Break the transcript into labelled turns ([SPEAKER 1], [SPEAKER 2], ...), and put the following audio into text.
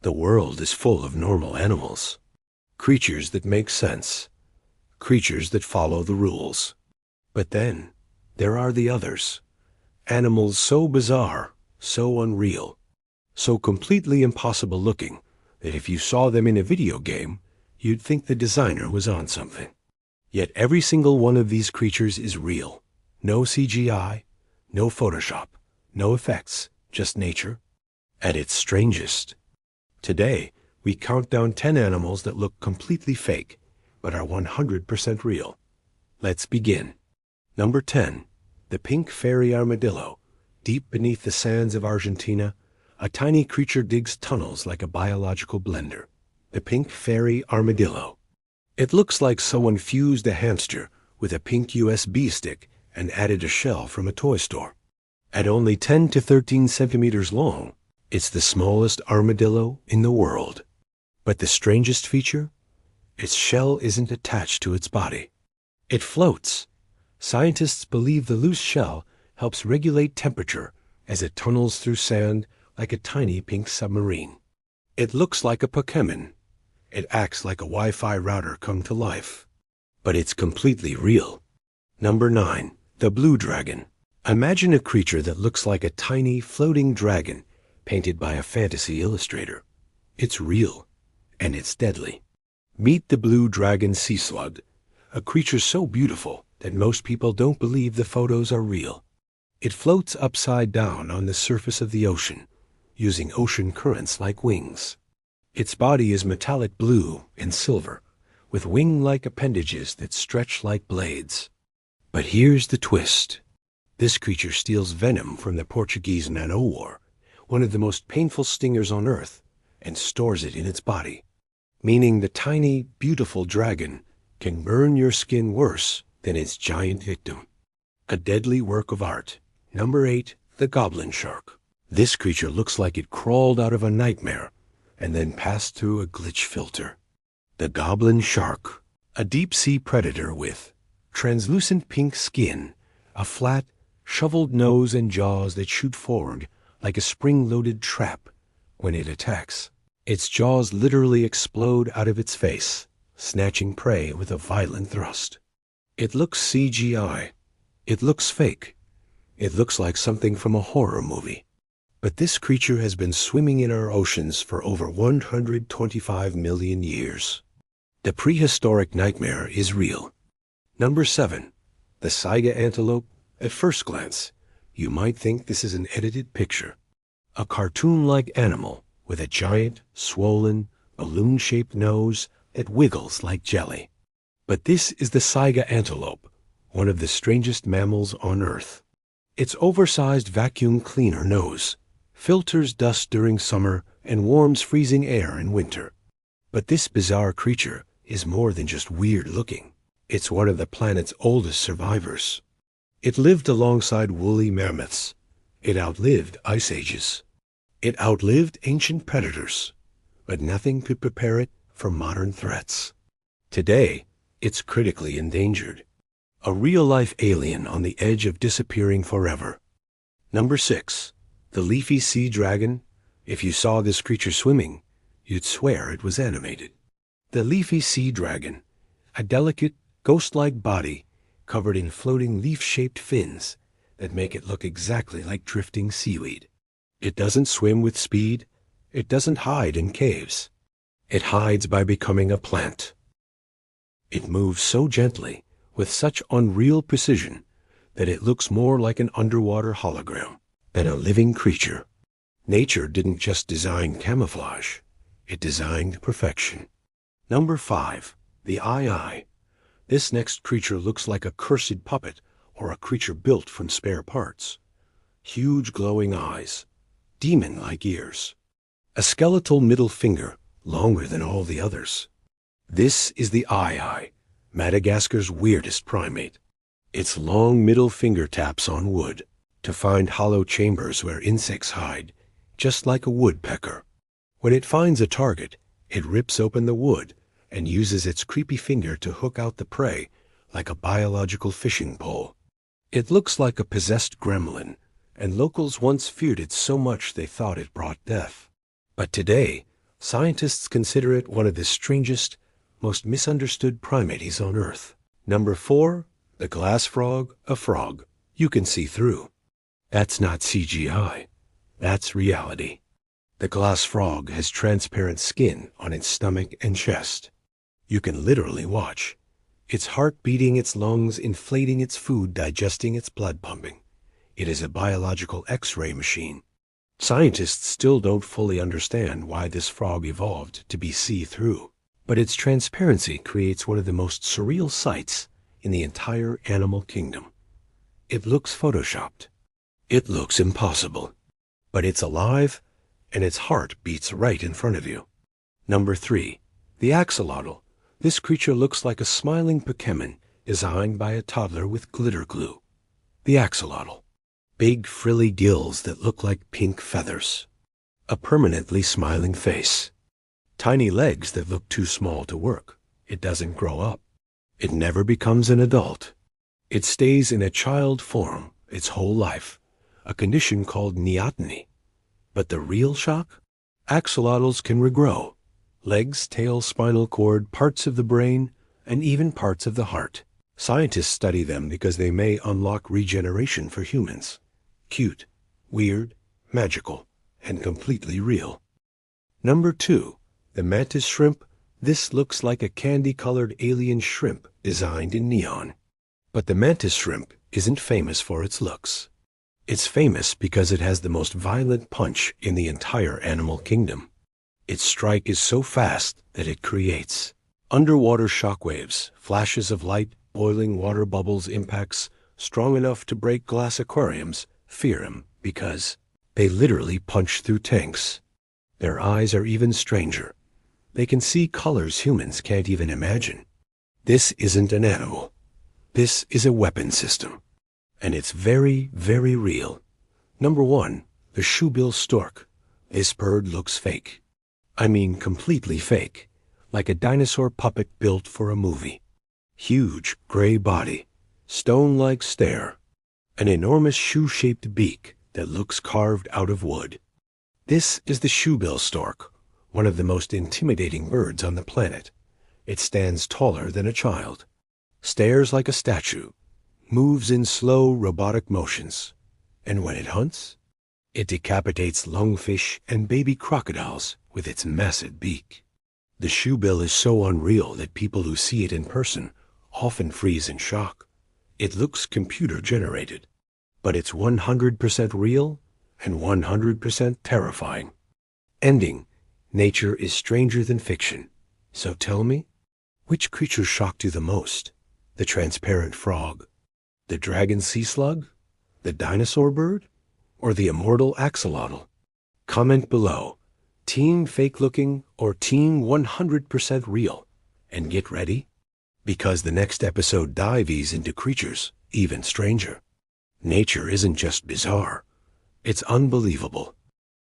[SPEAKER 1] The world is full of normal animals, creatures that make sense, creatures that follow the rules. But then, there are the others. Animals so bizarre, so unreal, so completely impossible looking that if you saw them in a video game, you'd think the designer was on something. Yet every single one of these creatures is real. No CGI, no Photoshop, no effects, just nature at its strangest. Today, we count down 10 animals that look completely fake, but are 100% real. Let's begin. Number 10. The pink fairy armadillo. Deep beneath the sands of Argentina, a tiny creature digs tunnels like a biological blender. The pink fairy armadillo. It looks like someone fused a hamster with a pink USB stick and added a shell from a toy store. At only 10 to 13 centimeters long, it's the smallest armadillo in the world. But the strangest feature? Its shell isn't attached to its body. It floats. Scientists believe the loose shell helps regulate temperature as it tunnels through sand like a tiny pink submarine. It looks like a Pokemon. It acts like a Wi-Fi router come to life. But it's completely real. Number 9. The blue dragon. Imagine a creature that looks like a tiny floating dragon painted by a fantasy illustrator. It's real, and it's deadly. Meet the blue dragon sea slug, a creature so beautiful that most people don't believe the photos are real. It floats upside down on the surface of the ocean, using ocean currents like wings. Its body is metallic blue and silver, with wing-like appendages that stretch like blades. But here's the twist. This creature steals venom from the Portuguese man-o'-war, one of the most painful stingers on Earth, and stores it in its body, meaning the tiny, beautiful dragon can burn your skin worse than its giant victim. A deadly work of art. Number 8. The goblin shark. This creature looks like it crawled out of a nightmare and then passed through a glitch filter. The goblin shark, a deep-sea predator with translucent pink skin, a flat, shoveled nose and jaws that shoot forward like a spring-loaded trap when it attacks. Its jaws literally explode out of its face, snatching prey with a violent thrust. It looks CGI. It looks fake. It looks like something from a horror movie. But this creature has been swimming in our oceans for over 125 million years. The prehistoric nightmare is real. Number 7. The saiga antelope. At first glance, you might think this is an edited picture. A cartoon-like animal with a giant, swollen, balloon-shaped nose that wiggles like jelly. But this is the saiga antelope, one of the strangest mammals on Earth. Its oversized vacuum cleaner nose filters dust during summer and warms freezing air in winter. But this bizarre creature is more than just weird-looking. It's one of the planet's oldest survivors. It lived alongside woolly mammoths. It outlived ice ages. It outlived ancient predators. But nothing could prepare it for modern threats. Today, it's critically endangered. A real-life alien on the edge of disappearing forever. Number 6. The leafy sea dragon. If you saw this creature swimming, you'd swear it was animated. The leafy sea dragon, a delicate, ghost-like body covered in floating leaf-shaped fins that make it look exactly like drifting seaweed. It doesn't swim with speed. It doesn't hide in caves. It hides by becoming a plant. It moves so gently, with such unreal precision, that it looks more like an underwater hologram than a living creature. Nature didn't just design camouflage. It designed perfection. Number 5. The eye. This next creature looks like a cursed puppet or a creature built from spare parts. Huge glowing eyes, demon-like ears, a skeletal middle finger longer than all the others. This is the eye, Madagascar's weirdest primate. Its long middle finger taps on wood to find hollow chambers where insects hide, just like a woodpecker. When it finds a target, it rips open the wood and uses its creepy finger to hook out the prey like a biological fishing pole. It looks like a possessed gremlin, and locals once feared it so much they thought it brought death. But today, Scientists consider it one of the strangest, most misunderstood primates on Earth. Number 4, the glass frog, a frog you can see through. That's not CGI. That's reality. The glass frog has transparent skin on its stomach and chest. You can literally watch its heart beating, its lungs inflating, its food digesting, its blood pumping. It is a biological X-ray machine. Scientists still don't fully understand why this frog evolved to be see-through, but its transparency creates one of the most surreal sights in the entire animal kingdom. It looks photoshopped. It looks impossible. But it's alive, and its heart beats right in front of you. Number 3, the axolotl. This creature looks like a smiling Pokemon designed by a toddler with glitter glue. The axolotl. Big frilly gills that look like pink feathers. A permanently smiling face. Tiny legs that look too small to work. It doesn't grow up. It never becomes an adult. It stays in a child form its whole life, a condition called neoteny. But the real shock? Axolotls can regrow. Legs, tail, spinal cord, parts of the brain, and even parts of the heart. Scientists study them because they may unlock regeneration for humans. Cute, weird, magical, and completely real. Number 2, the mantis shrimp. This looks like a candy-colored alien shrimp designed in neon. But the mantis shrimp isn't famous for its looks. It's famous because it has the most violent punch in the entire animal kingdom. Its strike is so fast that it creates underwater shockwaves, flashes of light, boiling water bubbles, impacts strong enough to break glass aquariums. Fear them because they literally punch through tanks. Their eyes are even stranger. They can see colors humans can't even imagine. This isn't an animal. This is a weapon system. And it's very, very real. Number 1, the shoebill stork. This bird looks fake. I mean completely fake, like a dinosaur puppet built for a movie. Huge gray body, stone-like stare, an enormous shoe-shaped beak that looks carved out of wood. This is the shoebill stork, one of the most intimidating birds on the planet. It stands taller than a child, stares like a statue, moves in slow robotic motions, and when it hunts, it decapitates lungfish and baby crocodiles with its massive beak. The shoebill is so unreal that people who see it in person often freeze in shock. It looks computer-generated, but it's 100% real and 100% terrifying. Ending: nature is stranger than fiction. So tell me, which creature shocked you the most? The transparent frog, the dragon sea slug, the dinosaur bird, or the immortal axolotl? Comment below, team fake looking or team 100% real, and get ready, because the next episode dives into creatures even stranger. Nature isn't just bizarre, it's unbelievable.